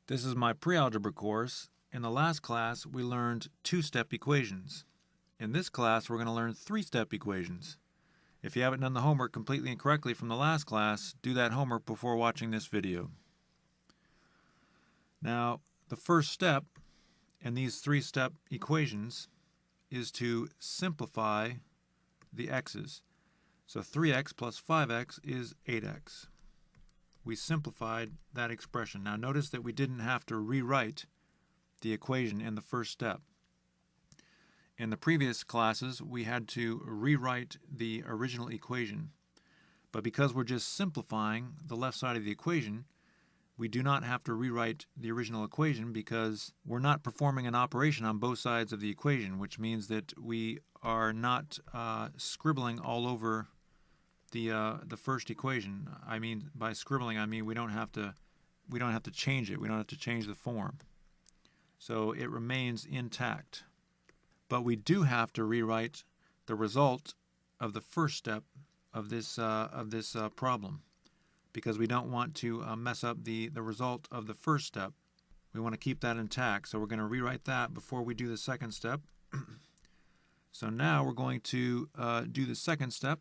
This is my pre-algebra course. In the last class, we learned two-step equations. In this class, we're going to learn three-step equations. If you haven't done the homework completely and correctly from the last class, do that homework before watching this video. Now, the first step in these three-step equations is to simplify the x's. So 3x plus 5x is 8x. We simplified that expression. Now notice that we didn't have to rewrite the equation in the first step. In the previous classes, we had to rewrite the original equation. But because we're just simplifying the left side of the equation, we do not have to rewrite the original equation because we're not performing an operation on both sides of the equation, which means that we are not scribbling all over the first equation. I mean, by scribbling, I mean we don't have to change it. We don't have to change the form. So it remains intact. But we do have to rewrite the result of the first step of this problem, because we don't want to mess up the result of the first step. We want to keep that intact. So we're going to rewrite that before we do the second step. So now we're going to do the second step.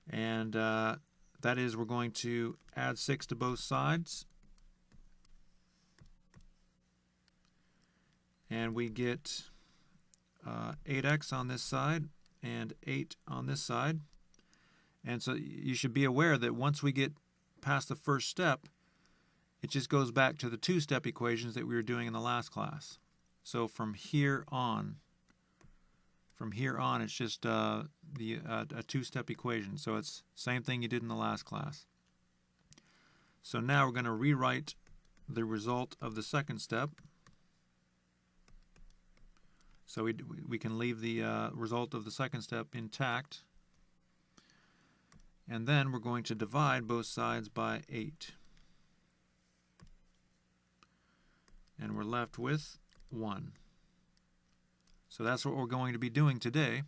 And that is, we're going to add 6 to both sides. And we get 8x on this side and 8 on this side. And so you should be aware that once we get past the first step, it just goes back to the two-step equations that we were doing in the last class. So from here on, it's just a two-step equation. So it's the same thing you did in the last class. So now we're going to rewrite the result of the second step. So we can leave the result of the second step intact. And then we're going to divide both sides by 8. And we're left with 1. So that's what we're going to be doing today.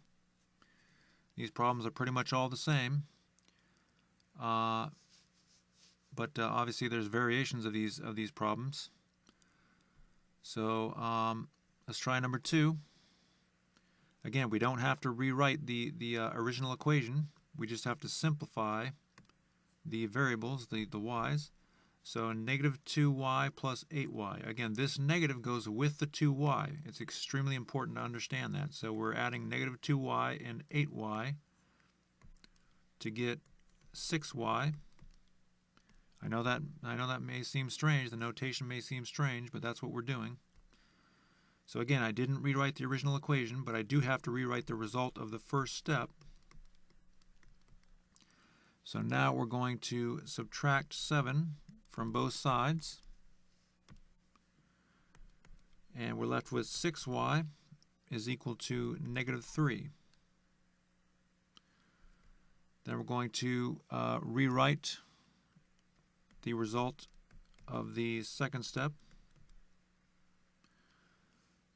These problems are pretty much all the same. But obviously there's variations of these problems. So let's try number 2. Again, we don't have to rewrite the original equation. We just have to simplify the variables, the y's. So negative 2y plus 8y. Again, this negative goes with the 2y. It's extremely important to understand that. So we're adding negative 2y and 8y to get 6y. I know that may seem strange. The notation may seem strange, but that's what we're doing. So again, I didn't rewrite the original equation, but I do have to rewrite the result of the first step. So now we're going to subtract 7 from both sides. And we're left with 6y is equal to negative 3. Then we're going to rewrite the result of the second step.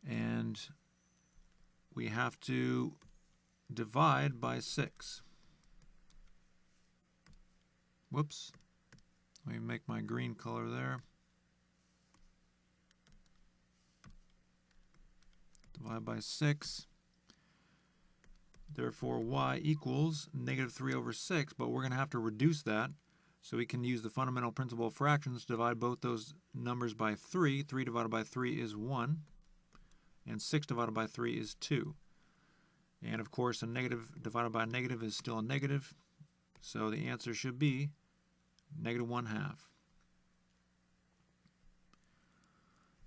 And we have to divide by 6. Whoops. Let me make my green color there. Divide by 6. Therefore, y equals negative 3 over 6, but we're going to have to reduce that. So we can use the fundamental principle of fractions to divide both those numbers by 3. 3 divided by 3 is 1. And 6 divided by 3 is 2. And of course, a negative divided by a negative is still a negative. So the answer should be negative 1/2.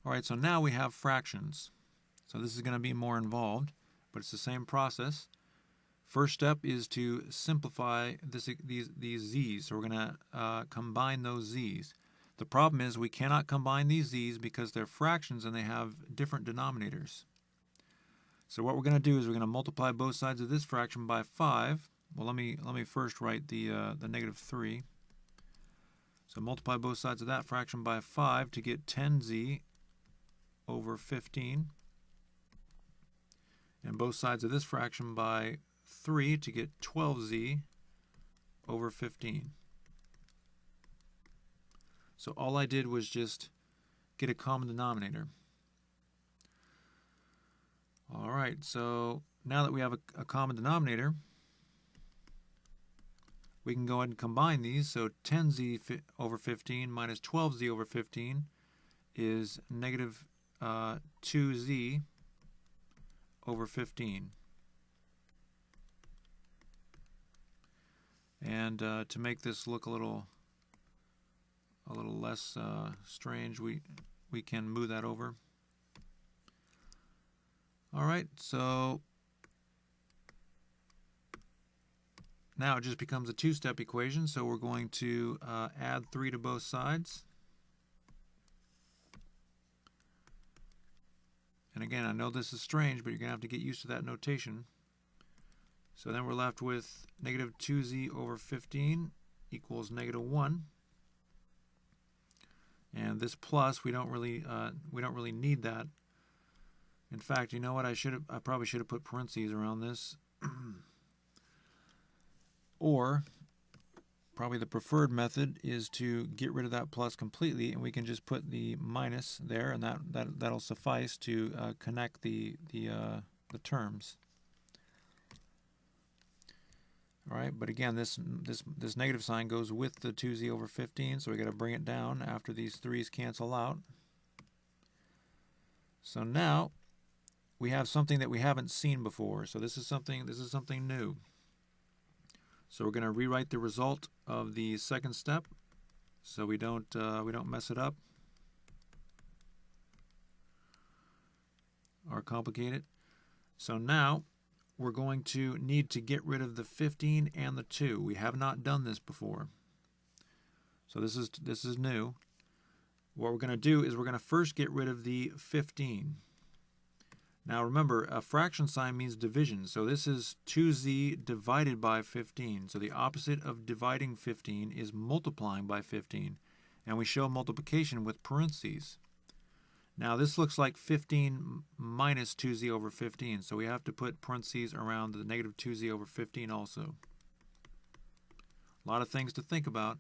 All right, so now we have fractions. So this is going to be more involved, but it's the same process. First step is to simplify these z's. So we're going to combine those z's. The problem is we cannot combine these z's because they're fractions and they have different denominators. So what we're going to do is we're going to multiply both sides of this fraction by 5. Well, let me first write the negative 3. So multiply both sides of that fraction by 5 to get 10z over 15. And both sides of this fraction by 3 to get 12z over 15. So all I did was just get a common denominator. All right, so now that we have a common denominator, we can go ahead and combine these. So 10z over 15 minus 12z over 15 is negative 2z over 15. And to make this look a little less strange, we can move that over. All right, so now it just becomes a two-step equation, so we're going to add 3 to both sides. And again, I know this is strange, but you're going to have to get used to that notation. So then we're left with negative 2z over 15 equals negative 1. And this plus, we don't really need that. In fact, you know what? I probably should have put parentheses around this. Or probably the preferred method is to get rid of that plus completely, and we can just put the minus there, and that'll suffice to connect the terms. All right, but again, this negative sign goes with the 2z over 15, so we got to bring it down after these 3's cancel out. So now we have something that we haven't seen before. So this is something new. So we're going to rewrite the result of the second step, so we don't mess it up or complicate it. So now we're going to need to get rid of the 15 and the 2. We have not done this before, so this is new. What we're going to do is we're going to first get rid of the 15. Now remember, a fraction sign means division, so this is 2z divided by 15. So the opposite of dividing 15 is multiplying by 15, and we show multiplication with parentheses. Now this looks like 15 minus 2z over 15, so we have to put parentheses around the negative 2z over 15 also. A lot of things to think about,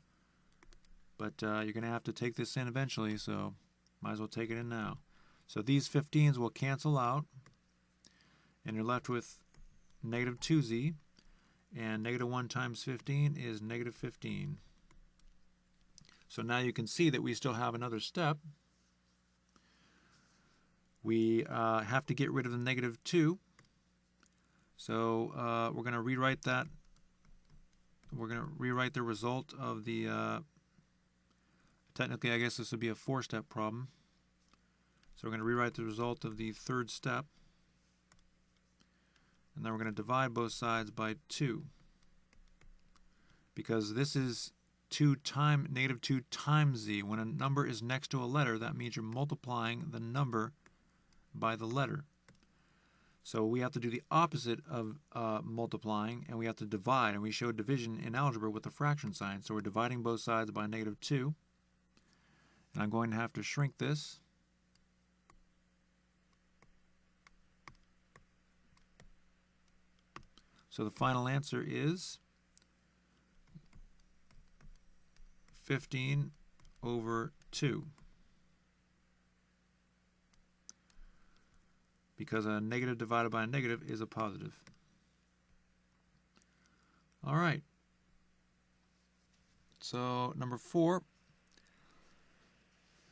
but you're going to have to take this in eventually, so might as well take it in now. So these 15s will cancel out, and you're left with negative 2z, and negative 1 times 15 is negative 15. So now you can see that we still have another step. We have to get rid of the negative 2, so we're going to rewrite that. We're going to rewrite the result of the, technically I guess this would be a 4-step problem. So we're going to rewrite the result of the third step, and then we're going to divide both sides by 2, because this is negative 2 times z. When a number is next to a letter, that means you're multiplying the number by the letter. So we have to do the opposite of multiplying, and we have to divide, and we showed division in algebra with the fraction sign. So we're dividing both sides by negative 2, and I'm going to have to shrink this. So the final answer is 15 over 2. Because a negative divided by a negative is a positive. All right. So number 4.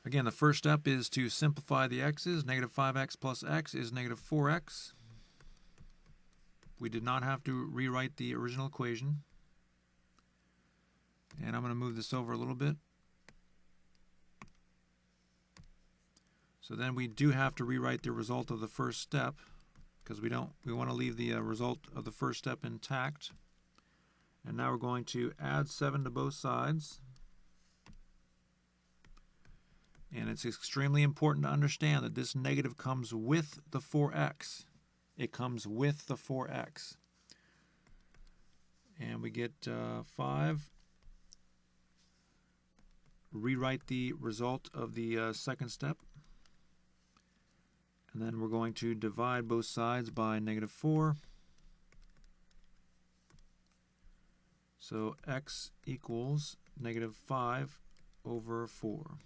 Again, the first step is to simplify the x's. Negative 5x plus x is negative 4x. We did not have to rewrite the original equation. And I'm going to move this over a little bit. So then we do have to rewrite the result of the first step, because we want to leave the result of the first step intact. And now we're going to add 7 to both sides. And it's extremely important to understand that this negative comes with the 4x. It comes with the 4x. And we get 5. Rewrite the result of the second step. And then we're going to divide both sides by negative 4. So x equals negative 5 over 4.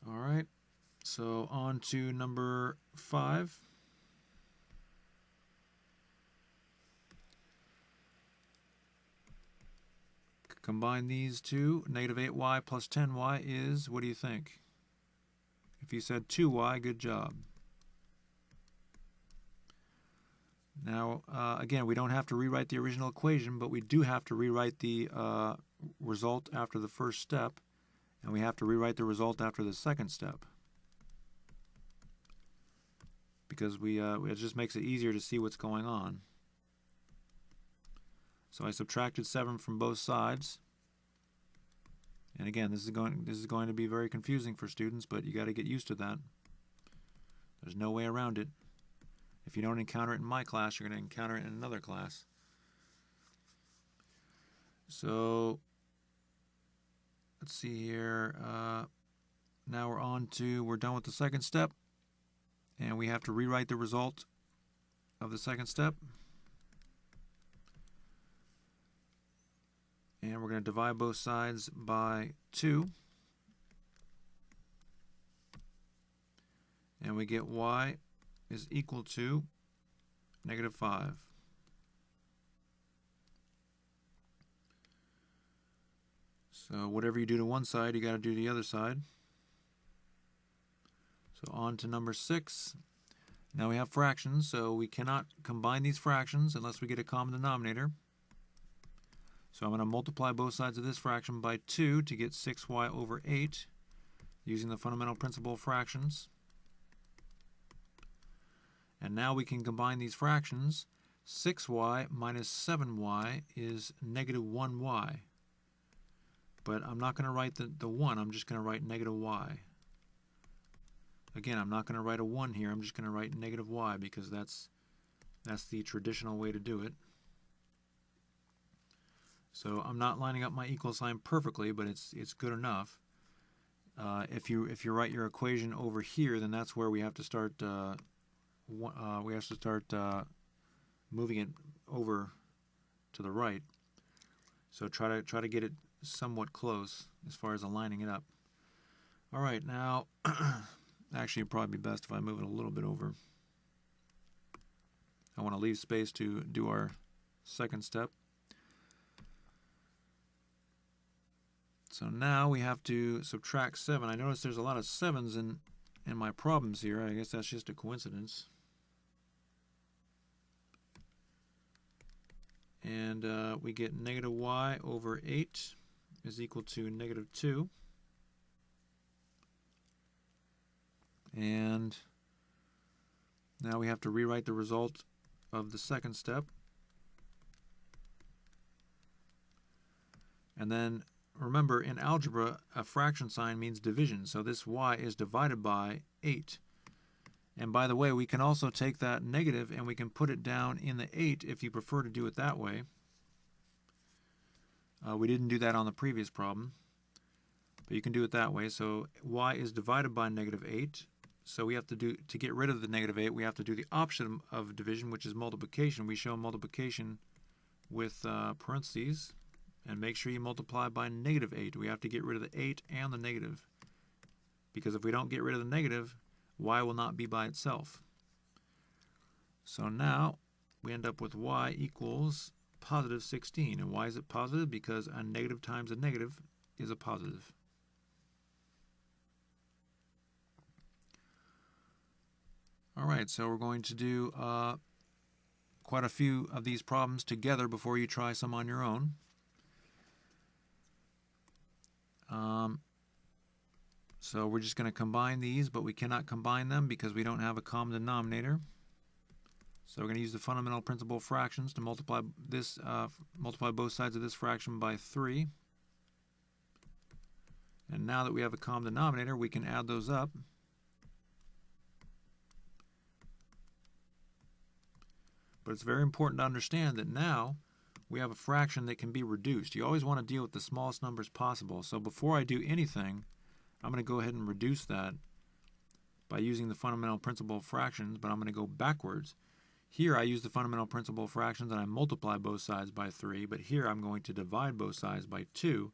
All right, so on to number 5. Combine these two. Negative 8y plus 10y is, what do you think? If you said 2y, good job. Now, again, we don't have to rewrite the original equation, but we do have to rewrite the result after the first step, and we have to rewrite the result after the second step. Because it just makes it easier to see what's going on. So I subtracted 7 from both sides. And again, this is going to be very confusing for students, but you got to get used to that. There's no way around it. If you don't encounter it in my class, you're going to encounter it in another class. So let's see here. Now we're done with the second step, and we have to rewrite the result of the second step. And we're going to divide both sides by 2. And we get y is equal to negative 5. So whatever you do to one side, you got to do to the other side. So on to number 6. Now we have fractions, so we cannot combine these fractions unless we get a common denominator. So I'm going to multiply both sides of this fraction by 2 to get 6y over 8 using the fundamental principle of fractions. And now we can combine these fractions. 6y minus 7y is negative 1y. But I'm not going to write the 1, I'm just going to write negative y. Again, I'm not going to write a 1 here, I'm just going to write negative y because that's the traditional way to do it. So I'm not lining up my equal sign perfectly, but it's good enough. If you write your equation over here, then that's where we have to start. Moving it over to the right. So try to get it somewhat close as far as aligning it up. All right, now actually it'd probably be best if I move it a little bit over. I want to leave space to do our second step. So now we have to subtract 7. I notice there's a lot of 7s in my problems here. I guess that's just a coincidence. And we get negative y over 8 is equal to negative 2. And now we have to rewrite the result of the second step. And then remember, in algebra, a fraction sign means division. So this y is divided by 8. And by the way, we can also take that negative and we can put it down in the 8 if you prefer to do it that way. We didn't do that on the previous problem, but you can do it that way. So y is divided by negative 8. So we have to get rid of the negative 8, we have to do the opposite of division, which is multiplication. We show multiplication with parentheses. And make sure you multiply by negative 8. We have to get rid of the 8 and the negative. Because if we don't get rid of the negative, y will not be by itself. So now we end up with y equals positive 16. And why is it positive? Because a negative times a negative is a positive. All right, so we're going to do quite a few of these problems together before you try some on your own. So we're just going to combine these, but we cannot combine them because we don't have a common denominator. So we're going to use the fundamental principle of fractions to multiply both sides of this fraction by 3. And now that we have a common denominator, we can add those up. But it's very important to understand that now we have a fraction that can be reduced. You always want to deal with the smallest numbers possible. So before I do anything, I'm going to go ahead and reduce that by using the fundamental principle of fractions, but I'm going to go backwards. Here I use the fundamental principle of fractions and I multiply both sides by 3, but here I'm going to divide both sides by 2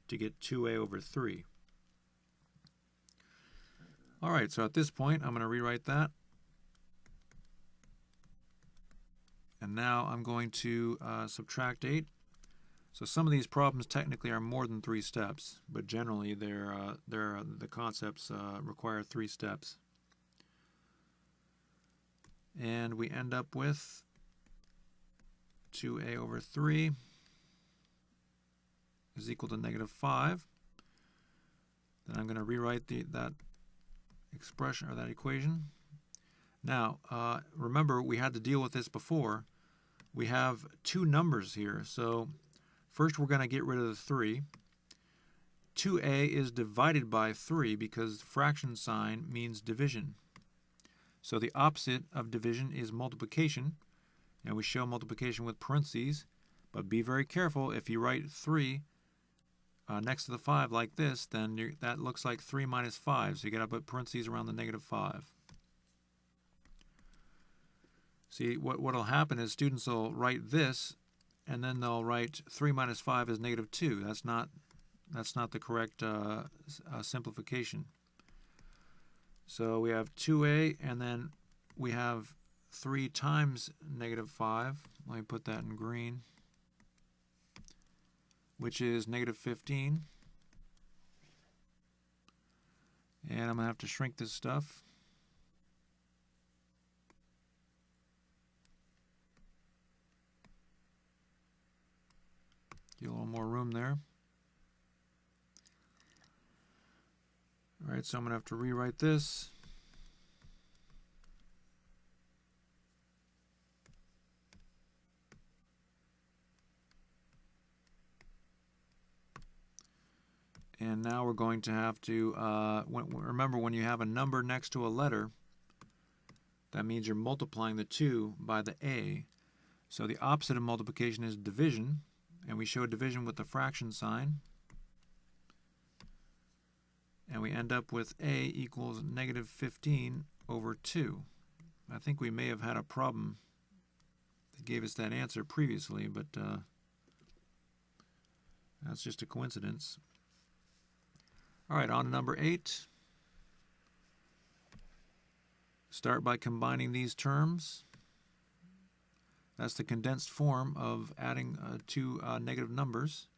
to get 2a over 3. All right, so at this point I'm going to rewrite that. And now I'm going to subtract 8. So some of these problems technically are more than 3 steps, but generally the concepts require 3 steps. And we end up with 2a over 3 is equal to -5. Then I'm going to rewrite that expression or that equation. Now, remember we had to deal with this before. We have 2 numbers here, so first we're going to get rid of the 3. 2a is divided by 3 because fraction sign means division. So the opposite of division is multiplication, and we show multiplication with parentheses, but be very careful. If you write 3 next to the 5 like this, then that looks like 3 minus 5, so you got to put parentheses around the -5. See, what will happen is students will write this, and then they'll write 3 minus 5 is -2. That's not the correct simplification. So we have 2a, and then we have 3 times -5. Let me put that in green, which is -15. And I'm going to have to shrink this stuff. Get a little more room there. All right, so I'm going to have to rewrite this. And now we're going to have to, remember when you have a number next to a letter, that means you're multiplying the 2 by the a. So the opposite of multiplication is division, and we show division with the fraction sign. And we end up with a equals -15 over 2. I think we may have had a problem that gave us that answer previously, but that's just a coincidence. All right, on to number 8. Start by combining these terms. That's the condensed form of adding 2 negative numbers.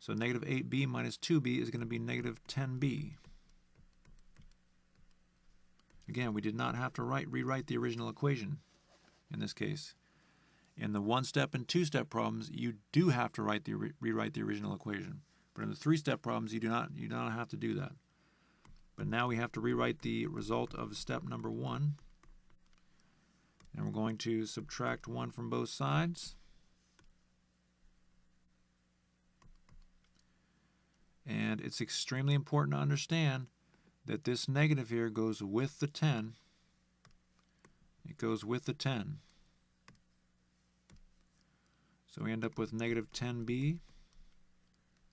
So -8b minus 2b is going to be -10b. Again, we did not have to rewrite the original equation in this case. In the 1-step and 2-step problems, you do have to rewrite the original equation. But in the 3-step problems, you do not have to do that. But now we have to rewrite the result of step number 1. And we're going to subtract 1 from both sides. And it's extremely important to understand that this negative here goes with the 10. It goes with the 10. So we end up with -10b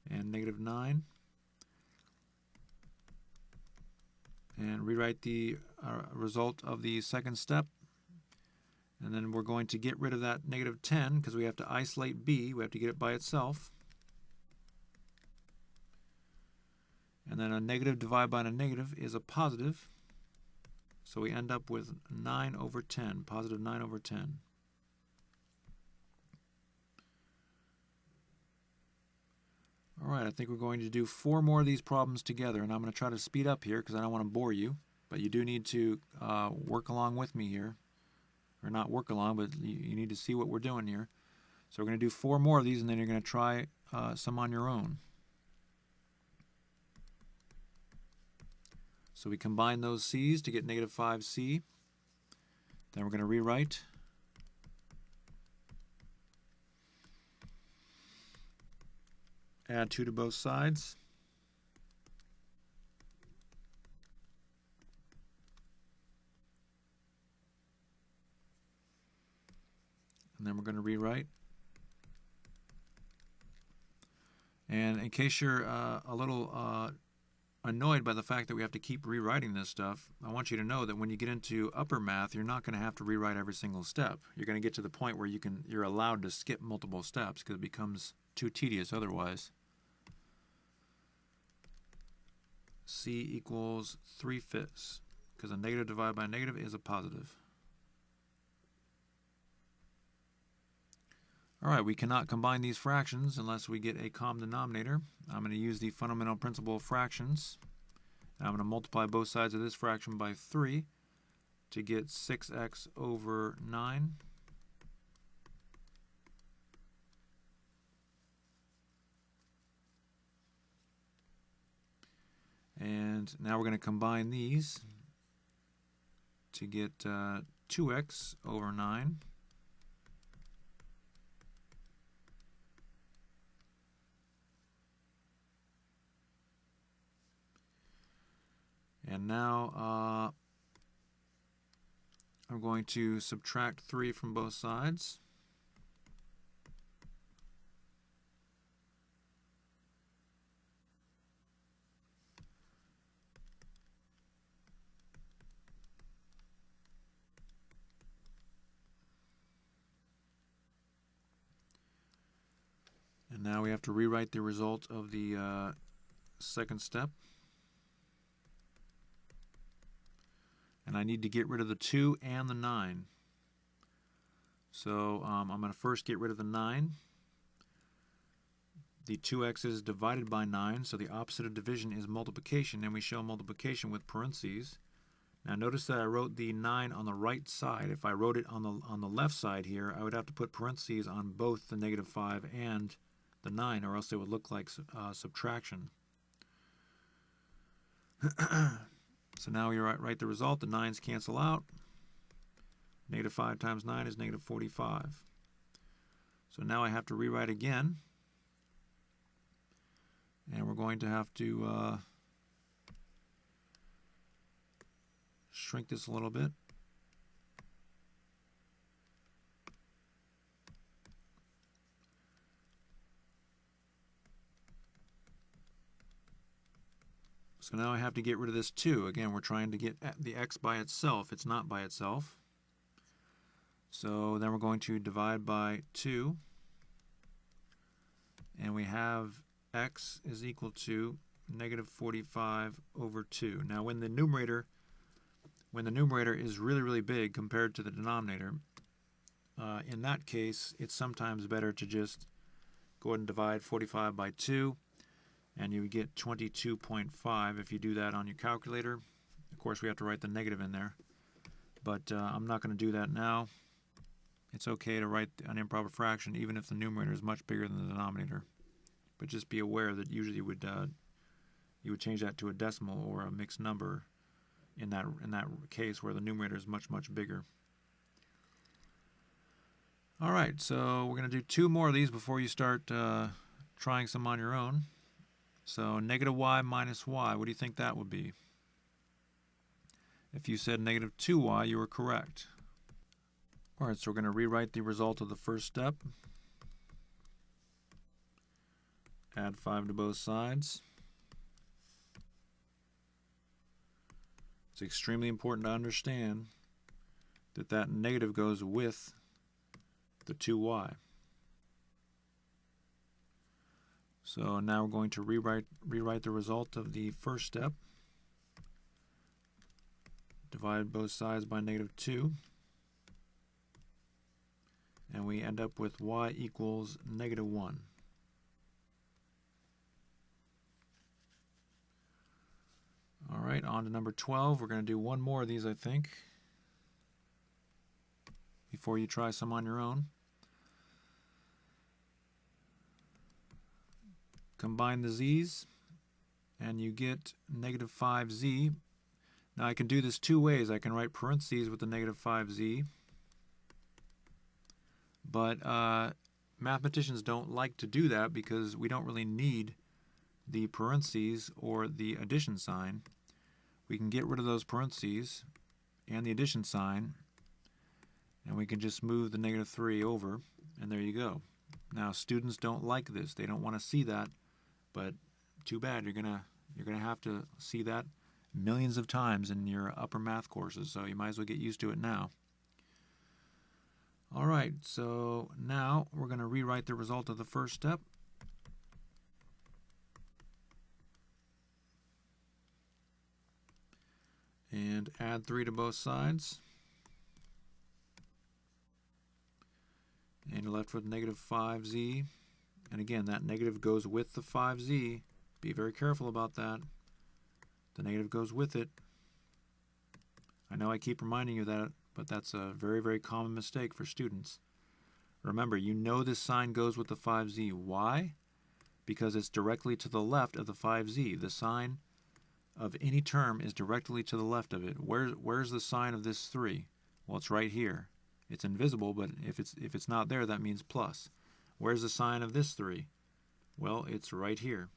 and -9. And rewrite the result of the second step. And then we're going to get rid of that -10 because we have to isolate b. We have to get it by itself. And then a negative divided by a negative is a positive. So we end up with 9 over 10, positive 9 over 10. All right, I think we're going to do 4 more of these problems together, and I'm going to try to speed up here because I don't want to bore you, but you do need to work along with me here. Or not work along, but you need to see what we're doing here. So we're going to do 4 more of these, and then you're going to try some on your own. So we combine those c's to get -5c. Then we're going to rewrite. Add 2 to both sides. And then we're going to rewrite. And in case you're a little annoyed by the fact that we have to keep rewriting this stuff, I want you to know that when you get into upper math, you're not going to have to rewrite every single step. You're going to get to the point where you're allowed to skip multiple steps because it becomes too tedious otherwise. C equals 3/5 because a negative divided by a negative is a positive. All right, we cannot combine these fractions unless we get a common denominator. I'm going to use the fundamental principle of fractions. I'm going to multiply both sides of this fraction by 3 to get 6x over 9. And now we're going to combine these to get 2x over 9. And now I'm going to subtract 3 from both sides. And now we have to rewrite the result of the second step. And I need to get rid of the 2 and the 9. So I'm going to first get rid of the 9. The 2x is divided by 9, so the opposite of division is multiplication, and we show multiplication with parentheses. Now notice that I wrote the 9 on the right side. If I wrote it on the left side here, I would have to put parentheses on both the -5 and the 9, or else it would look like subtraction. So now we write the result. The 9's cancel out. -5 times 9 is -45. So now I have to rewrite again. And we're going to have to shrink this a little bit. So now I have to get rid of this 2. Again, we're trying to get the x by itself. It's not by itself. So then we're going to divide by 2. And we have x is equal to -45 over 2. Now when the numerator is really, really big compared to the denominator, in that case, it's sometimes better to just go ahead and divide 45 by 2. And you get 22.5 if you do that on your calculator. Of course, we have to write the negative in there. But I'm not going to do that now. It's okay to write an improper fraction even if the numerator is much bigger than the denominator. But just be aware that usually you would change that to a decimal or a mixed number in that case where the numerator is much, much bigger. All right, so we're going to do 2 more of these before you start trying some on your own. So -y minus y, what do you think that would be? If you said -2y, you were correct. All right, so we're going to rewrite the result of the first step. Add 5 to both sides. It's extremely important to understand that that negative goes with the 2y. So now we're going to rewrite the result of the first step. Divide both sides by -2. And we end up with y equals -1. All right, on to number 12. We're going to do 1 more of these, I think, before you try some on your own. Combine the z's, and you get -5z. Now I can do this 2 ways. I can write parentheses with the -5z, but mathematicians don't like to do that because we don't really need the parentheses or the addition sign. We can get rid of those parentheses and the addition sign, and we can just move the -3 over, and there you go. Now students don't like this. They don't want to see that, but too bad. You're You're going to have to see that millions of times in your upper math courses, so you might as well get used to it now. All right, so now we're going to rewrite the result of the first step. And add 3 to both sides. And you're left with negative 5z. And again, that negative goes with the 5z. Be very careful about that. The negative goes with it. I know I keep reminding you that, but that's a very, very common mistake for students. Remember, you know this sign goes with the 5z. Why? Because it's directly to the left of the 5z. The sign of any term is directly to the left of it. Where's the sign of this 3? Well, it's right here. It's invisible, but if it's not there, that means plus. Where's the sign of this 3? Well, it's right here.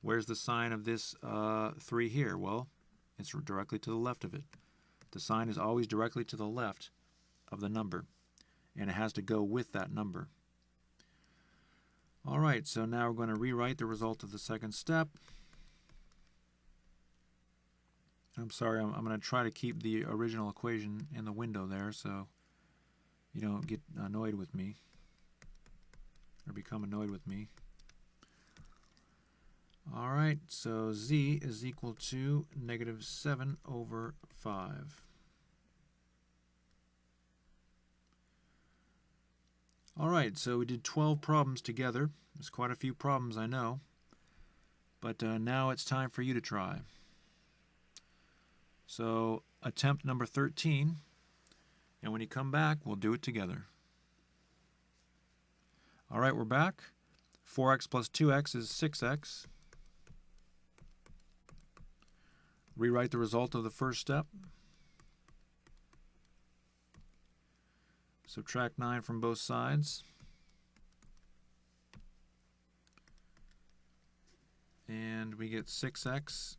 Where's the sign of this 3 here? Well, it's directly to the left of it. The sign is always directly to the left of the number, and it has to go with that number. All right, so now we're going to rewrite the result of the second step. I'm sorry, I'm going to try to keep the original equation in the window there so you don't get annoyed with me or become annoyed with me. All right, so z is equal to negative 7 over 5. All right, so we did 12 problems together. There's quite a few problems, I know. But now it's time for you to try. So attempt number 13, and when you come back, we'll do it together. All right, we're back. 4x plus 2x is 6x. Rewrite the result of the first step. Subtract 9 from both sides. And we get 6x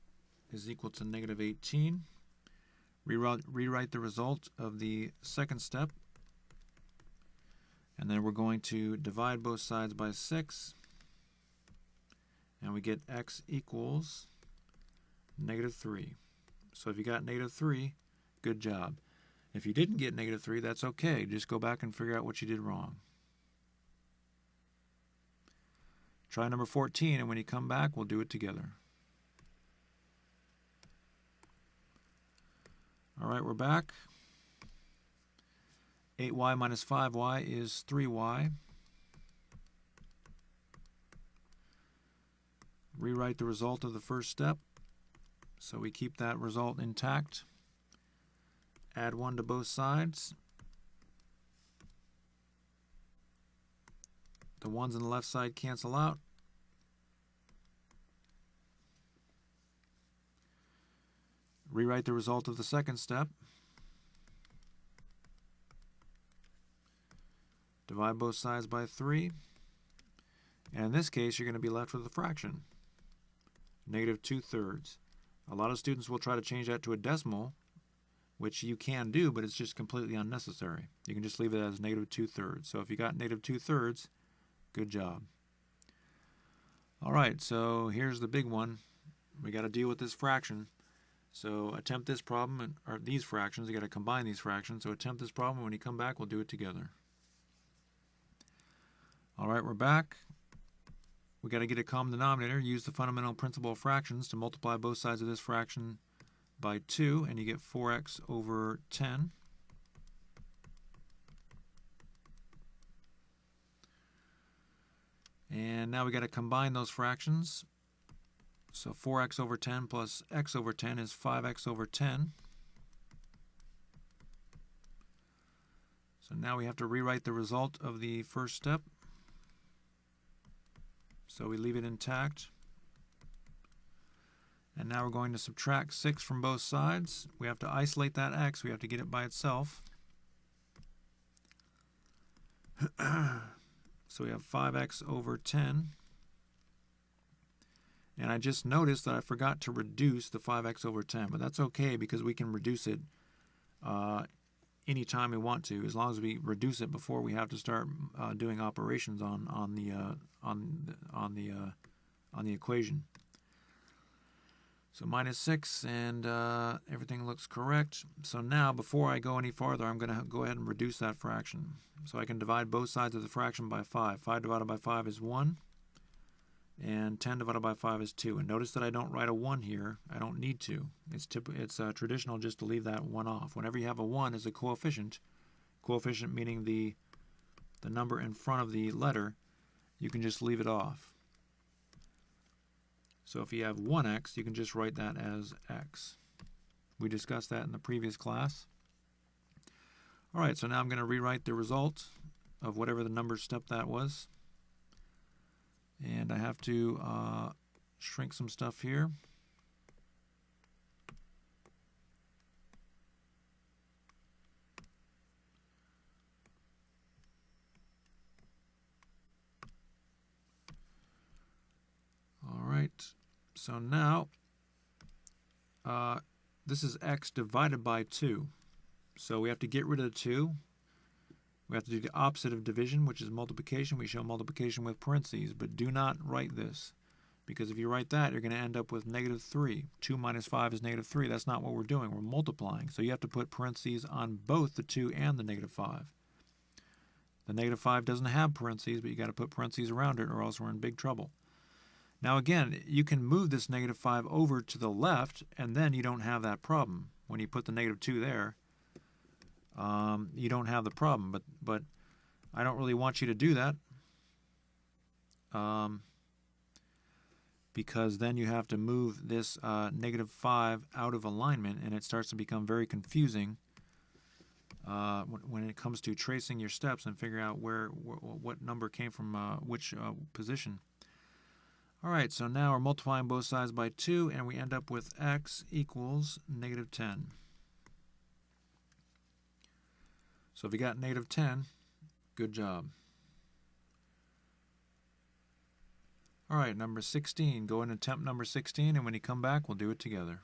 is equal to negative 18. Rewrite the result of the second step. And then we're going to divide both sides by 6. And we get x equals negative 3. So if you got negative 3, good job. If you didn't get negative 3, that's okay. Just go back and figure out what you did wrong. Try number 14, and when you come back, we'll do it together. All right, we're back. 8y minus 5y is 3y. Rewrite the result of the first step. So we keep that result intact. Add 1 to both sides. The ones on the left side cancel out. Rewrite the result of the second step. Divide both sides by 3. And in this case, you're going to be left with a fraction. Negative 2/3. A lot of students will try to change that to a decimal, which you can do, but it's just completely unnecessary. You can just leave it as negative 2/3. So if you got negative 2/3, good job. All right, so here's the big one. We got to deal with this fraction. So attempt this problem, or these fractions. You got to combine these fractions. So attempt this problem. When you come back, we'll do it together. All right, we're back. We got to get a common denominator. Use the fundamental principle of fractions to multiply both sides of this fraction by 2, and you get 4x over 10. And now we got to combine those fractions. So 4x over 10 plus x over 10 is 5x over 10. So now we have to rewrite the result of the first step. So we leave it intact. And now we're going to subtract 6 from both sides. We have to isolate that x. We have to get it by itself. So we have 5x over 10. And I just noticed that I forgot to reduce the 5x over 10. But that's okay because we can reduce it anytime we want to, as long as we reduce it before we have to start doing operations on the equation. So minus 6, and everything looks correct. So now, before I go any farther, I'm going to go ahead and reduce that fraction. So I can divide both sides of the fraction by 5. 5 divided by 5 is 1, and 10 divided by 5 is 2. And notice that I don't write a 1 here. I don't need to. It's traditional just to leave that 1 off. Whenever you have a 1 as a coefficient meaning the number in front of the letter, you can just leave it off. So if you have 1x, you can just write that as x. We discussed that in the previous class. All right, so now I'm going to rewrite the result of whatever the number step that was. And I have to shrink some stuff here. All right. So now, this is x divided by 2. So we have to get rid of the 2. We have to do the opposite of division, which is multiplication. We show multiplication with parentheses, but do not write this, because if you write that, you're going to end up with negative 3. 2 minus 5 is negative 3. That's not what we're doing. We're multiplying. So you have to put parentheses on both the 2 and the negative 5. The negative 5 doesn't have parentheses, but you got to put parentheses around it, or else we're in big trouble. Now again, you can move this negative 5 over to the left, and then you don't have that problem. When you put the negative 2 there, you don't have the problem. But I don't really want you to do that, because then you have to move this negative 5 out of alignment, and it starts to become very confusing when it comes to tracing your steps and figuring out what number came from which position. All right, so now we're multiplying both sides by 2, and we end up with x equals negative 10. So if you got negative 10, good job. All right, number 16. Go and attempt number 16, and when you come back, we'll do it together.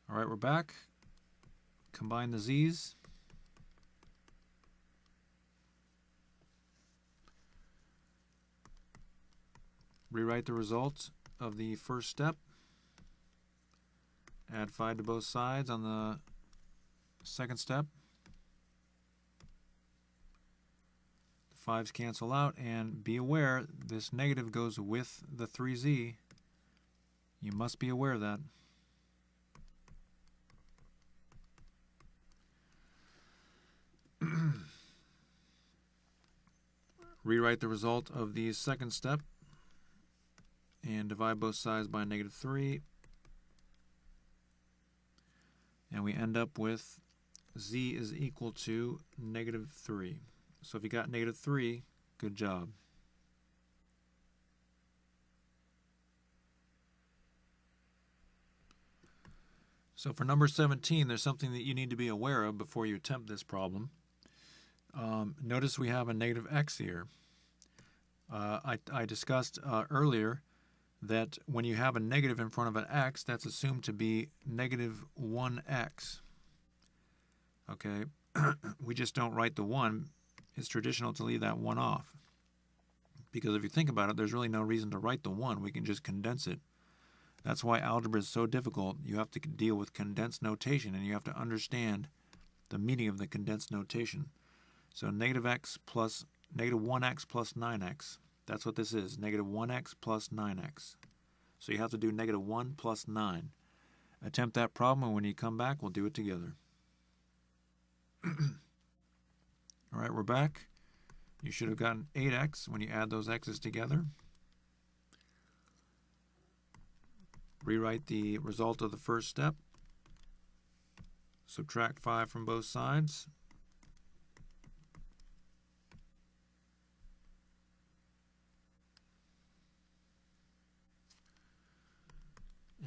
All right, we're back. Combine the z's. Rewrite the result of the first step. Add 5 to both sides on the second step. The 5's cancel out, and be aware this negative goes with the 3z. You must be aware of that. Rewrite the result of the second step and divide both sides by negative 3. And we end up with z is equal to negative 3. So if you got negative 3, good job. So for number 17, there's something that you need to be aware of before you attempt this problem. Notice we have a negative x here. I discussed earlier that when you have a negative in front of an x, that's assumed to be negative 1x. Okay, we just don't write the 1. It's traditional to leave that 1 off. Because if you think about it, there's really no reason to write the 1. We can just condense it. That's why algebra is so difficult. You have to deal with condensed notation, and you have to understand the meaning of the condensed notation. So negative 1x plus 9x. That's what this is, negative 1x plus 9x. So you have to do negative 1 plus 9. Attempt that problem, and when you come back, we'll do it together. All right, we're back. You should have gotten 8x when you add those x's together. Rewrite the result of the first step. Subtract 5 from both sides.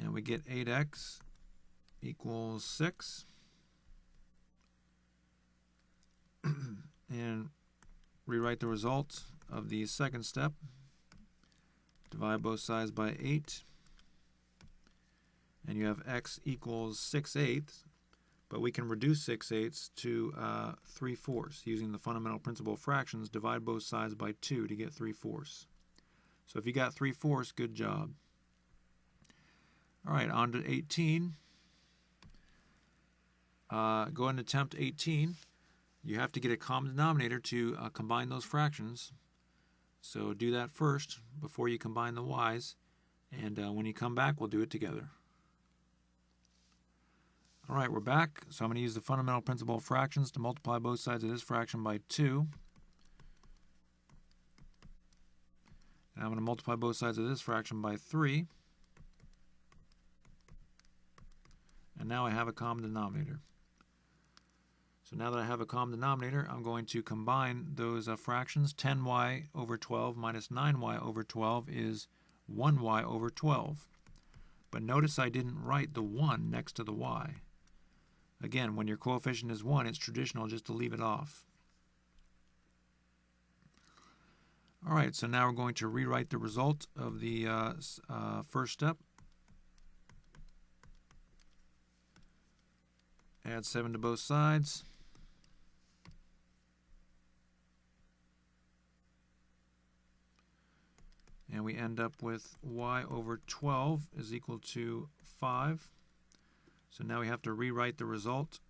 And we get 8x equals 6. And rewrite the result of the second step. Divide both sides by 8. And you have x equals 6/8, but we can reduce 6/8 to 3/4 using the fundamental principle of fractions. Divide both sides by 2 to get 3/4. So if you got 3/4, good job. All right, on to 18. Go ahead and attempt 18. You have to get a common denominator to combine those fractions. So do that first before you combine the y's. And when you come back, we'll do it together. All right, we're back. So I'm going to use the fundamental principle of fractions to multiply both sides of this fraction by 2. And I'm going to multiply both sides of this fraction by 3. And now I have a common denominator. So now that I have a common denominator, I'm going to combine those fractions. 10y over 12 minus 9y over 12 is 1y over 12. But notice I didn't write the 1 next to the y. Again, when your coefficient is 1, it's traditional just to leave it off. All right, so now we're going to rewrite the result of the first step. Add 7 to both sides. And we end up with y over 12 is equal to 5. So now we have to rewrite the result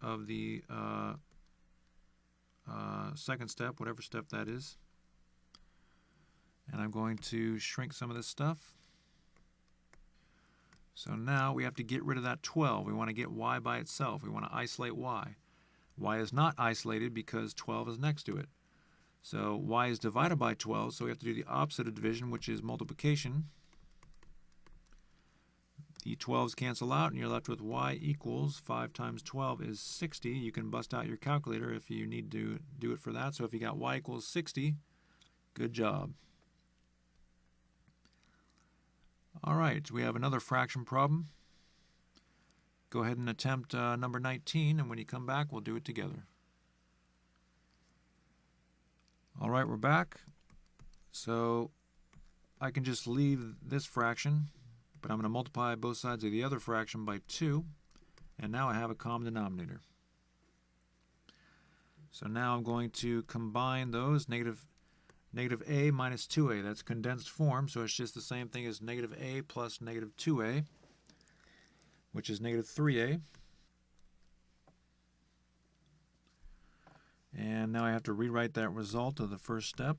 of the second step, whatever step that is. And I'm going to shrink some of this stuff. So now we have to get rid of that 12. We want to get y by itself. We want to isolate y. Y is not isolated because 12 is next to it. So y is divided by 12, so we have to do the opposite of division, which is multiplication. The 12s cancel out, and you're left with y equals 5 times 12 is 60. You can bust out your calculator if you need to do it for that. So if you got y equals 60, good job. All right, we have another fraction problem. Go ahead and attempt number 19, and when you come back, we'll do it together. All right, we're back. So I can just leave this fraction, but I'm going to multiply both sides of the other fraction by 2, and now I have a common denominator. So now I'm going to combine those, negative a minus 2a. That's condensed form, so it's just the same thing as negative a plus negative 2a, which is negative 3a. And now I have to rewrite that result of the first step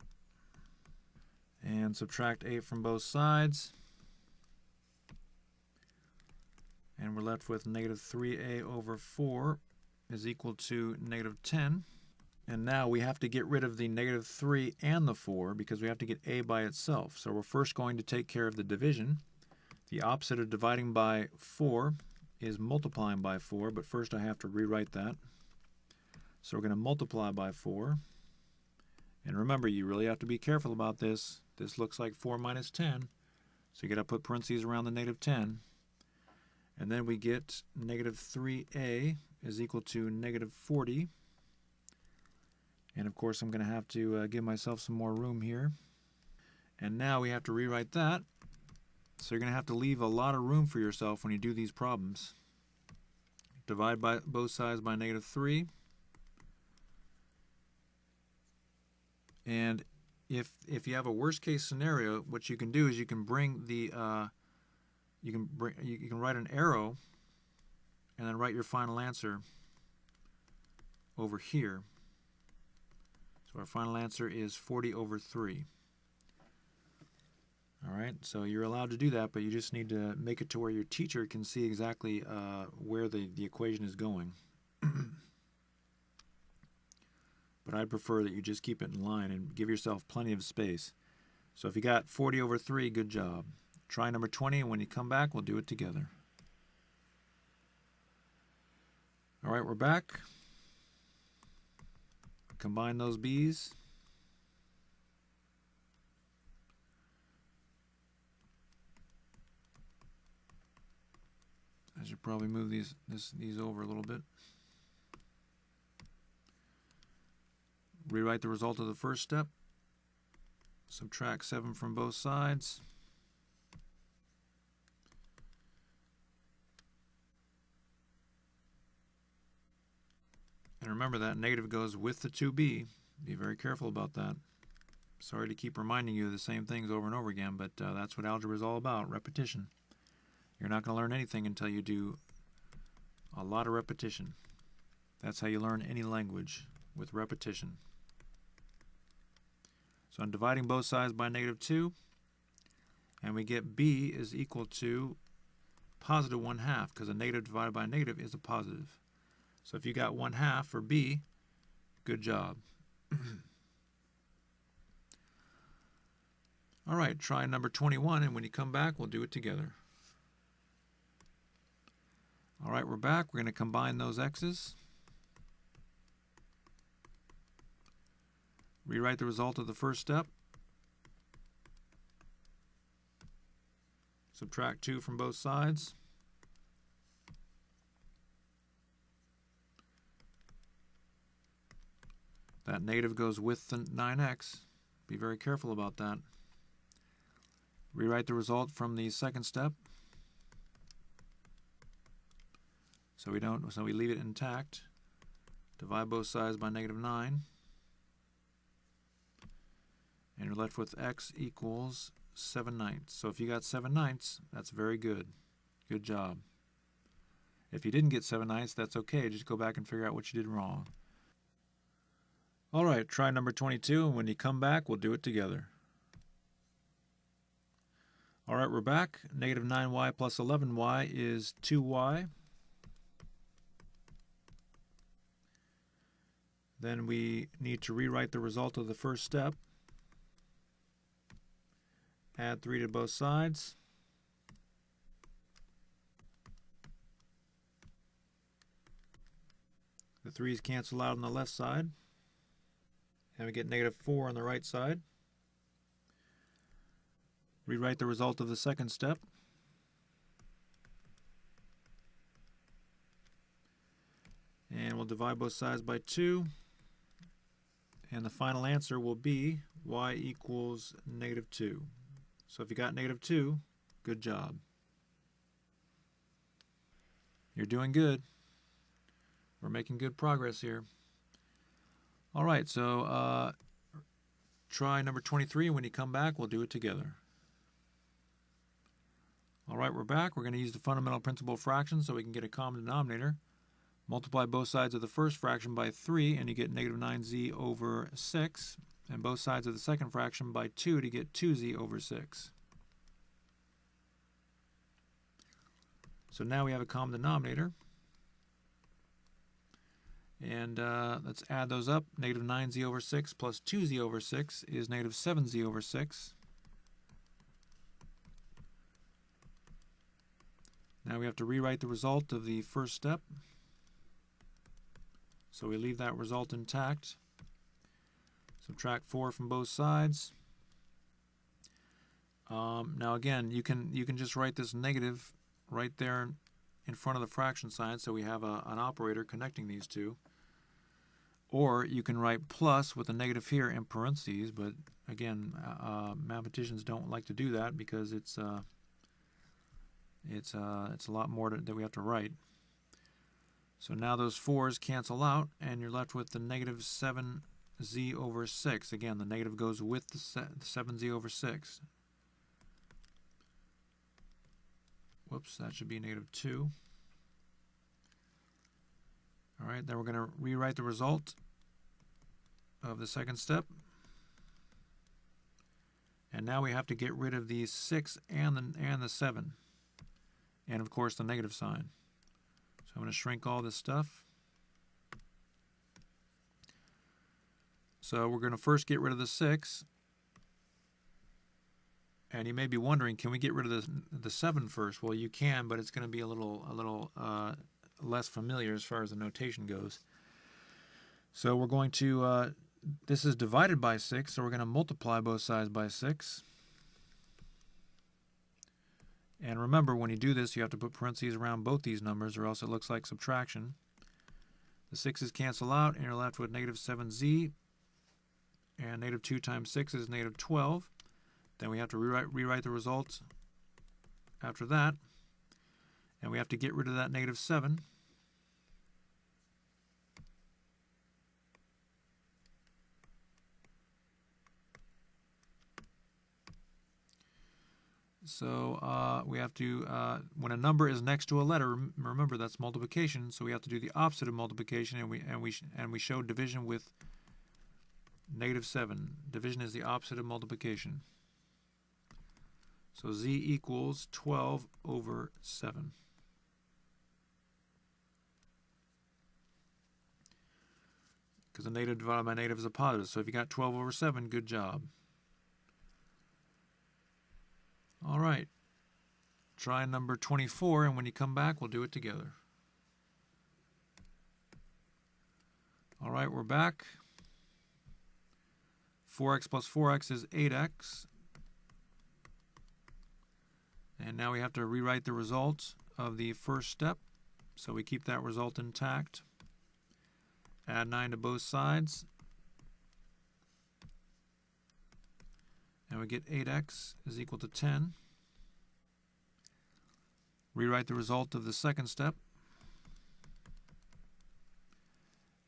and subtract 8 from both sides. And we're left with negative 3a over 4 is equal to negative 10. And now we have to get rid of the negative 3 and the 4 because we have to get a by itself. So we're first going to take care of the division. The opposite of dividing by 4 is multiplying by 4, but first I have to rewrite that. So we're going to multiply by 4. And remember, you really have to be careful about this. This looks like 4 minus 10. So you got to put parentheses around the negative 10. And then we get negative 3a is equal to negative 40. And of course, I'm going to have to give myself some more room here. And now we have to rewrite that. So you're going to have to leave a lot of room for yourself when you do these problems. Divide by both sides by negative 3. And if you have a worst case scenario, what you can do is you can bring the you can write an arrow and then write your final answer over here. So our final answer is 40 over 3. All right, so you're allowed to do that, but you just need to make it to where your teacher can see exactly where the equation is going. But I'd prefer that you just keep it in line and give yourself plenty of space. So if you got 40 over 3, good job. Try number 20, and when you come back, we'll do it together. All right, we're back. Combine those b's. I should probably move these over a little bit. Rewrite the result of the first step. Subtract 7 from both sides. And remember that negative goes with the 2b. Be very careful about that. Sorry to keep reminding you of the same things over and over again, but that's what algebra is all about, repetition. You're not going to learn anything until you do a lot of repetition. That's how you learn any language, with repetition. So I'm dividing both sides by -2, and we get b is equal to positive 1/2, because a negative divided by a negative is a positive. So if you got 1/2 for b, good job. All right, try number 21, and when you come back, we'll do it together. All right, we're back. We're going to combine those x's. Rewrite the result of the first step. Subtract 2 from both sides. That negative goes with the 9x. Be very careful about that. Rewrite the result from the second step. So we leave it intact. Divide both sides by -9. And you're left with x equals 7/9. So if you got 7/9, that's very good. Good job. If you didn't get 7/9, that's okay. Just go back and figure out what you did wrong. All right, try number 22, and when you come back, we'll do it together. All right, we're back. -9y plus 11y is 2y. Then we need to rewrite the result of the first step. Add 3 to both sides. The 3's cancel out on the left side. And we get -4 on the right side. Rewrite the result of the second step. And we'll divide both sides by 2. And the final answer will be y equals -2. So if you got -2, good job. You're doing good. We're making good progress here. All right, so try number 23, and when you come back, we'll do it together. All right, we're back. We're going to use the fundamental principle of fractions so we can get a common denominator. Multiply both sides of the first fraction by 3, and you get -9z over 6. And both sides of the second fraction by 2 to get 2z over 6. So now we have a common denominator. And let's add those up. -9z over 6 plus 2z over 6 is -7z over 6. Now we have to rewrite the result of the first step. So we leave that result intact. Subtract 4 from both sides. Now again, you can just write this negative right there in front of the fraction sign, so we have an operator connecting these two. Or you can write plus with a negative here in parentheses, but again, mathematicians don't like to do that because it's a lot more that we have to write. So now those 4's cancel out, and you're left with the -7z over 6. Again, the negative goes with the 7z over 6. Whoops, that should be -2. All right, then we're going to rewrite the result of the second step. And now we have to get rid of the 6 and the 7. And of course the negative sign. So I'm going to shrink all this stuff. So we're going to first get rid of the 6. And you may be wondering, can we get rid of the 7 first? Well, you can, but it's going to be a little less familiar as far as the notation goes. So we're going to, this is divided by 6, so we're going to multiply both sides by 6. And remember, when you do this, you have to put parentheses around both these numbers, or else it looks like subtraction. The 6's cancel out, and you're left with -7z. And -2 times 6 is -12. Then we have to rewrite the results after that. And we have to get rid of that -7. So we have to, when a number is next to a letter, remember that's multiplication, so we have to do the opposite of multiplication, and we show division with -7. Division is the opposite of multiplication. So z equals 12 over 7. Because a negative divided by negative is a positive. So if you got 12 over 7, good job. All right. Try number 24, and when you come back, we'll do it together. All right, we're back. 4x plus 4x is 8x. And now we have to rewrite the result of the first step. So we keep that result intact. Add 9 to both sides. And we get 8x is equal to 10. Rewrite the result of the second step.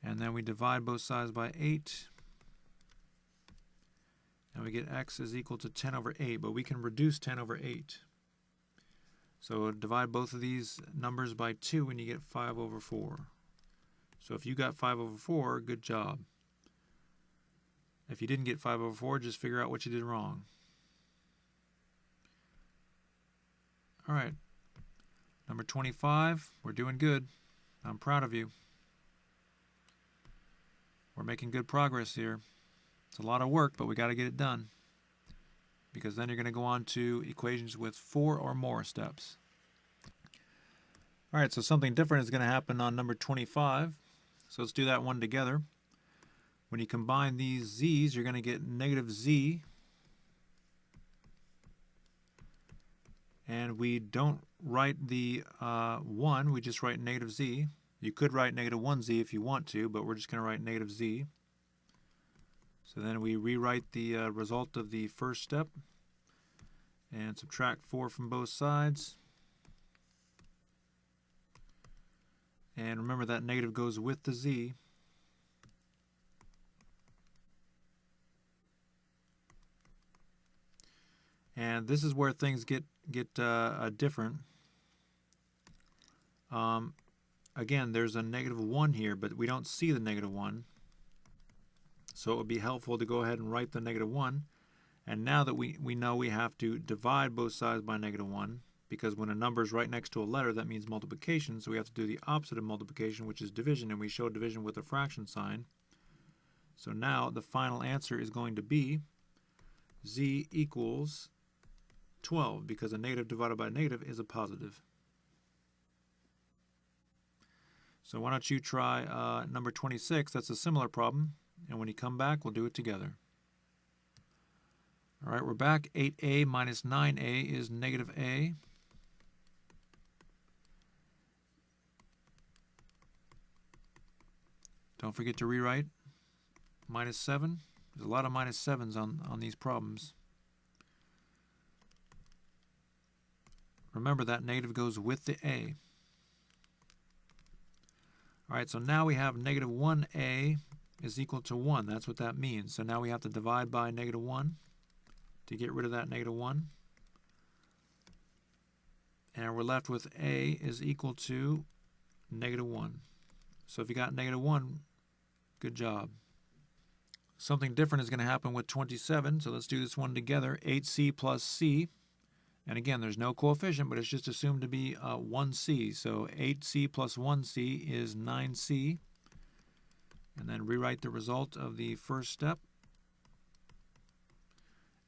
And then we divide both sides by 8. And we get x is equal to 10 over 8, but we can reduce 10 over 8. So divide both of these numbers by 2 and you get 5 over 4. So if you got 5 over 4, good job. If you didn't get 5 over 4, just figure out what you did wrong. All right. Number 25, we're doing good. I'm proud of you. We're making good progress here. It's a lot of work, but we got to get it done. Because then you're going to go on to equations with 4 or more steps. All right, so something different is going to happen on number 25. So let's do that one together. When you combine these z's, you're going to get negative z. And we don't write the 1, we just write negative z. You could write negative 1z if you want to, but we're just going to write negative z. So then we rewrite the result of the first step and subtract 4 from both sides. And remember that negative goes with the z. And this is where things get different. Again, there's a negative 1 here, but we don't see the negative 1. So it would be helpful to go ahead and write the negative 1. And now that we know we have to divide both sides by negative 1, because when a number is right next to a letter, that means multiplication. So we have to do the opposite of multiplication, which is division, and we show division with a fraction sign. So now the final answer is going to be z equals 12, because a negative divided by a negative is a positive. So why don't you try number 26? That's a similar problem. And when you come back, we'll do it together. All right, we're back. 8a minus 9a is negative a. Don't forget to rewrite minus 7. There's a lot of minus 7s on these problems. Remember that negative goes with the a. All right, so now we have negative 1a is equal to 1. That's what that means. So now we have to divide by negative 1 to get rid of that negative 1. And we're left with a is equal to negative 1. So if you got negative 1, good job. Something different is going to happen with 27. So let's do this one together. 8c plus c. And again, there's no coefficient, but it's just assumed to be 1c. So 8c plus 1c is 9c. And then rewrite the result of the first step.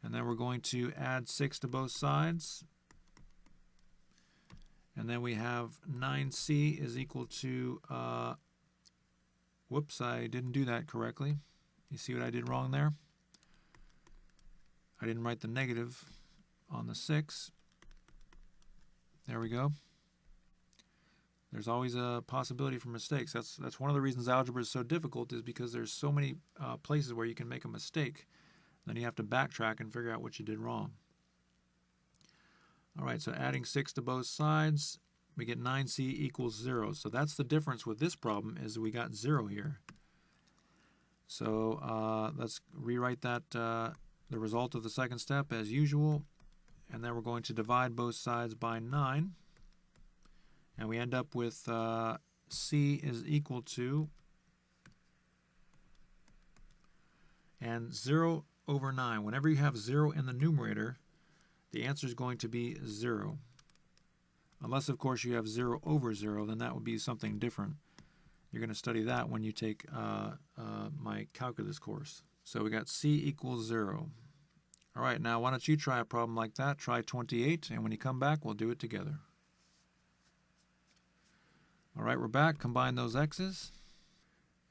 And then we're going to add 6 to both sides. And then we have 9c is equal to, whoops, I didn't do that correctly. You see what I did wrong there? I didn't write the negative on the 6. There we go. There's always a possibility for mistakes. That's one of the reasons algebra is so difficult, is because there's so many places where you can make a mistake. Then you have to backtrack and figure out what you did wrong. All right, so adding 6 to both sides, we get 9c equals 0. So that's the difference with this problem, is we got 0 here. So let's rewrite that, the result of the second step as usual. and then we're going to divide both sides by 9, and we end up with C is equal to, and 0 over 9. Whenever you have 0 in the numerator, the answer is going to be 0. Unless, of course, you have 0 over 0, then that would be something different. You're going to study that when you take my calculus course. So we got C equals 0. All right, now why don't you try a problem like that? Try 28, and when you come back, we'll do it together. All right, we're back. Combine those x's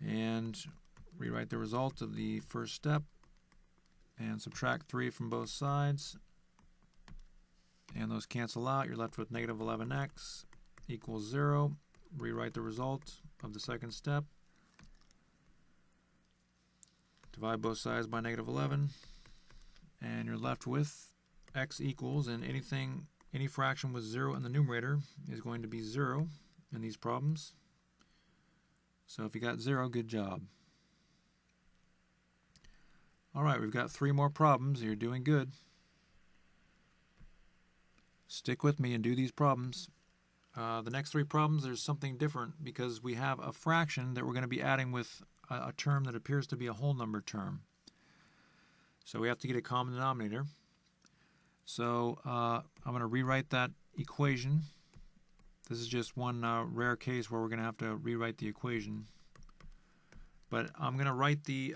and rewrite the result of the first step and subtract 3 from both sides. And those cancel out. You're left with negative 11x equals 0. Rewrite the result of the second step. Divide both sides by negative 11. And you're left with x equals, and any fraction with 0 in the numerator is going to be 0 in these problems. So if you got 0, good job. All right, we've got 3 more problems. You're doing good. Stick with me and do these problems. The next 3 problems, there's something different because we have a fraction that we're going to be adding with a term that appears to be a whole number term. So we have to get a common denominator. So I'm going to rewrite that equation. This is just one rare case where we're going to have to rewrite the equation. But I'm going to write the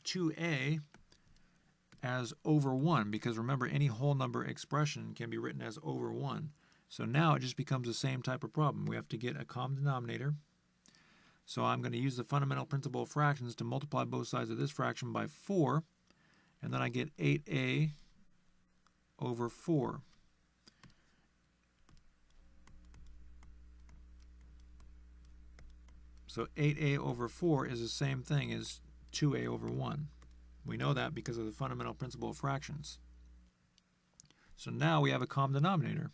2a as over 1, because remember, any whole number expression can be written as over 1. So now it just becomes the same type of problem. We have to get a common denominator. So I'm going to use the fundamental principle of fractions to multiply both sides of this fraction by 4, and then I get 8a over 4. So 8a over 4 is the same thing as 2a over 1. We know that because of the fundamental principle of fractions. So now we have a common denominator.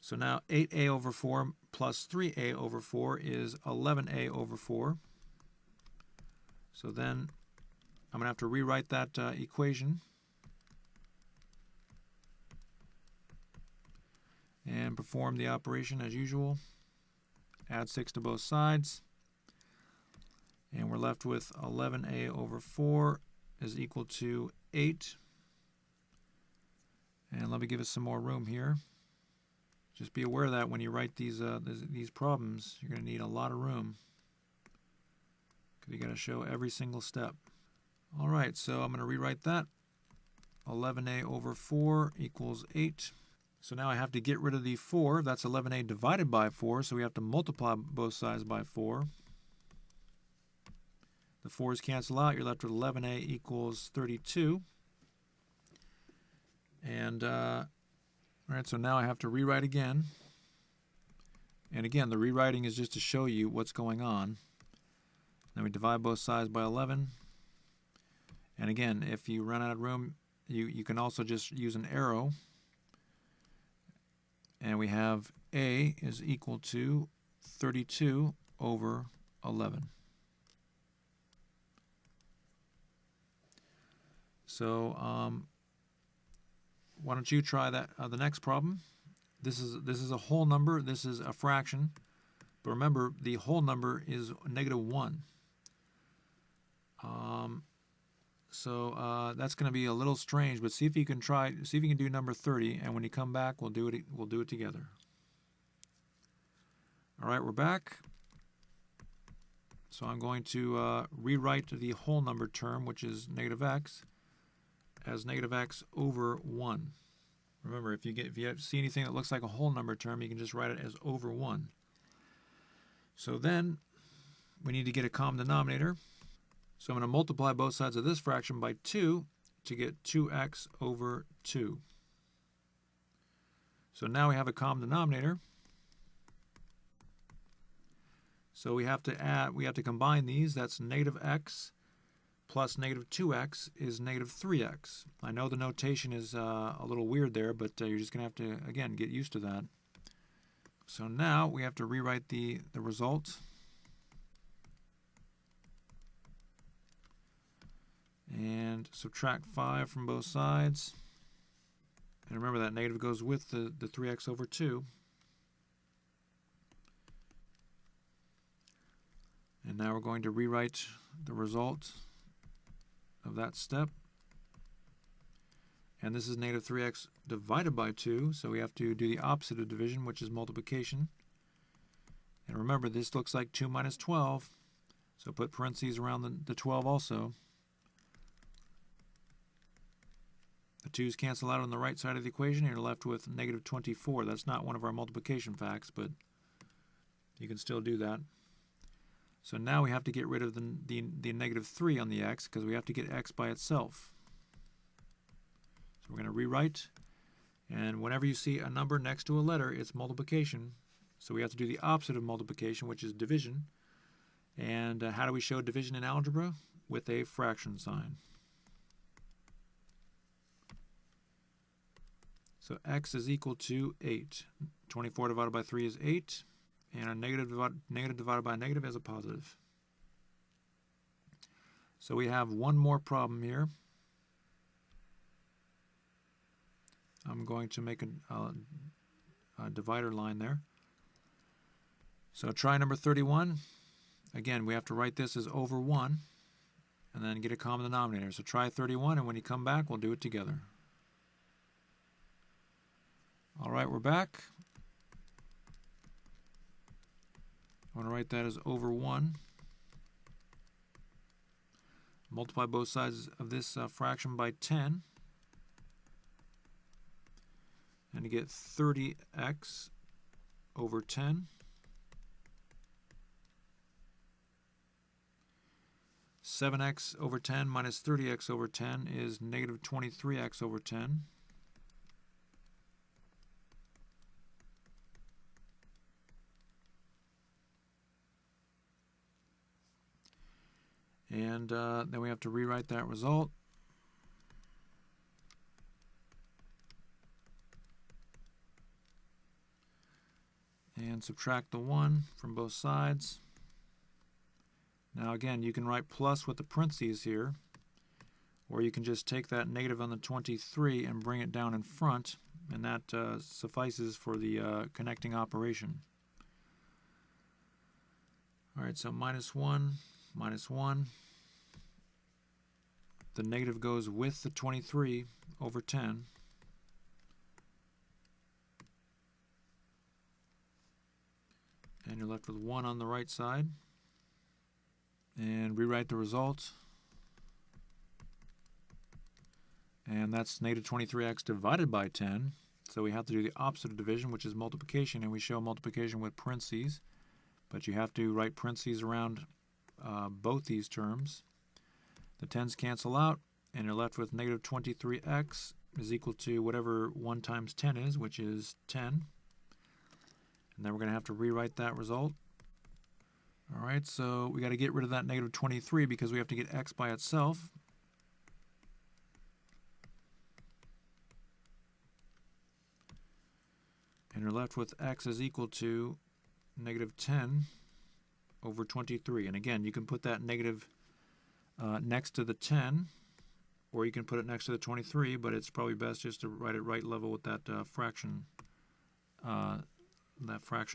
So now 8a over 4 plus 3a over 4 is 11a over 4. So then I'm going to have to rewrite that equation and perform the operation as usual. Add 6 to both sides. And we're left with 11a over 4 is equal to 8. And let me give us some more room here. Just be aware that when you write these problems, you're going to need a lot of room, because you got to show every single step. All right, so I'm going to rewrite that. 11a over 4 equals 8. So now I have to get rid of the 4. That's 11a divided by 4, so we have to multiply both sides by 4. The 4's cancel out. You're left with 11a equals 32. And all right, so now I have to rewrite again. And again, the rewriting is just to show you what's going on. Then we divide both sides by 11. And again, if you run out of room, you can also just use an arrow. And we have a is equal to 32 over 11. So why don't you try that the next problem? This is a whole number. This is a fraction. But remember, the whole number is negative 1. So that's going to be a little strange. But see if you can do number 30. And when you come back, we'll do it together. All right, we're back. So I'm going to rewrite the whole number term, which is negative x, as negative x over 1. Remember, if you see anything that looks like a whole number term, you can just write it as over 1. So then we need to get a common denominator. So I'm going to multiply both sides of this fraction by 2 to get 2x over 2. So now we have a common denominator. So we have to combine these. That's negative x plus negative 2x is negative 3x. I know the notation is a little weird there, but you're just going to have to, again, get used to that. So now we have to rewrite the result. And subtract 5 from both sides. And remember that negative goes with the 3x over 2. And now we're going to rewrite the result of that step. And this is negative 3x divided by 2, so we have to do the opposite of division, which is multiplication. And remember, this looks like 2 minus 12, so put parentheses around the 12 also. The 2's cancel out on the right side of the equation, and you're left with negative 24. That's not one of our multiplication facts, but you can still do that. So now we have to get rid of the negative 3 on the x, because we have to get x by itself. So we're going to rewrite, and whenever you see a number next to a letter, it's multiplication. So we have to do the opposite of multiplication, which is division. And how do we show division in algebra? With a fraction sign. So x is equal to 8. 24 divided by 3 is 8, and a negative divided by a negative is a positive. So we have one more problem here. I'm going to make a divider line there. So try number 31. Again, we have to write this as over 1 and then get a common denominator. So try 31, and when you come back, we'll do it together. All right, we're back. I want to write that as over 1. Multiply both sides of this fraction by 10. And you get 30x over 10. 7x over 10 minus 30x over 10 is negative 23x over 10. And then we have to rewrite that result. And subtract the 1 from both sides. Now again, you can write plus with the parentheses here, or you can just take that negative on the 23 and bring it down in front, and that suffices for the connecting operation. All right, so minus 1, minus 1. The negative goes with the 23 over 10. And you're left with 1 on the right side. And rewrite the result. And that's negative 23x divided by 10. So we have to do the opposite of division, which is multiplication, and we show multiplication with parentheses. But you have to write parentheses around both these terms. The 10's cancel out, and you're left with negative 23x is equal to whatever 1 times 10 is, which is 10. And then we're going to have to rewrite that result. All right, so we got to get rid of that negative 23 because we have to get x by itself. And you're left with x is equal to negative 10 over 23. And again, you can put that negative next to the 10, or you can put it next to the 23, but it's probably best just to write it right level with that fraction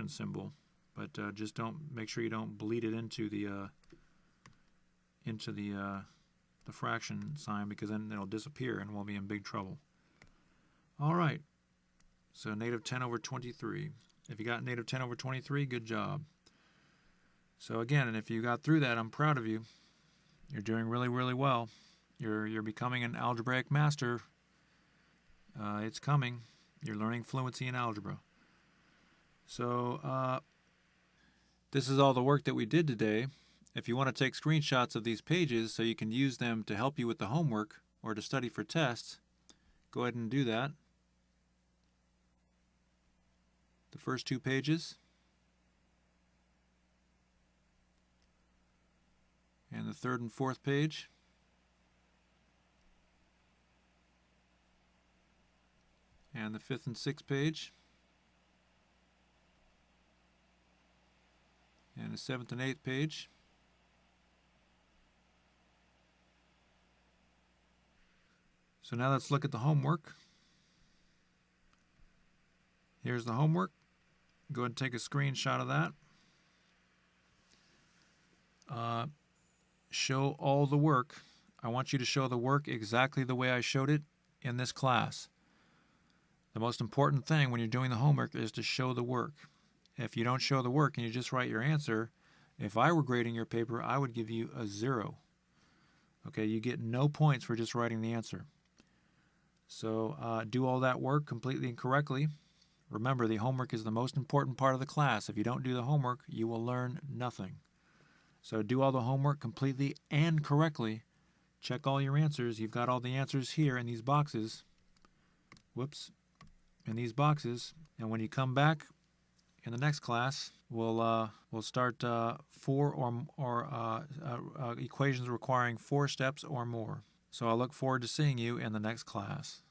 symbol. But just make sure you don't bleed it into the fraction sign, because then it'll disappear and we'll be in big trouble. All right, so negative 10 over 23. If you got negative 10 over 23, good job. So again, and if you got through that, I'm proud of you. You're doing really, really well. You're becoming an algebraic master. It's coming. You're learning fluency in algebra. So this is all the work that we did today. If you want to take screenshots of these pages so you can use them to help you with the homework or to study for tests, go ahead and do that. The first 2 pages. And the 3rd and 4th page. And the 5th and 6th page. And the 7th and 8th page. So now let's look at the homework. Here's the homework. Go ahead and take a screenshot of that. Show all the work. I want you to show the work exactly the way I showed it in this class. The most important thing when you're doing the homework is to show the work. If you don't show the work and you just write your answer, if I were grading your paper, I would give you a 0. Okay, you get no points for just writing the answer. So do all that work completely and correctly. Remember, the homework is the most important part of the class. If you don't do the homework, you will learn nothing. So do all the homework completely and correctly. Check all your answers. You've got all the answers here in these boxes. Whoops. In these boxes. And when you come back in the next class, we'll start 4 equations requiring 4 steps or more. So I look forward to seeing you in the next class.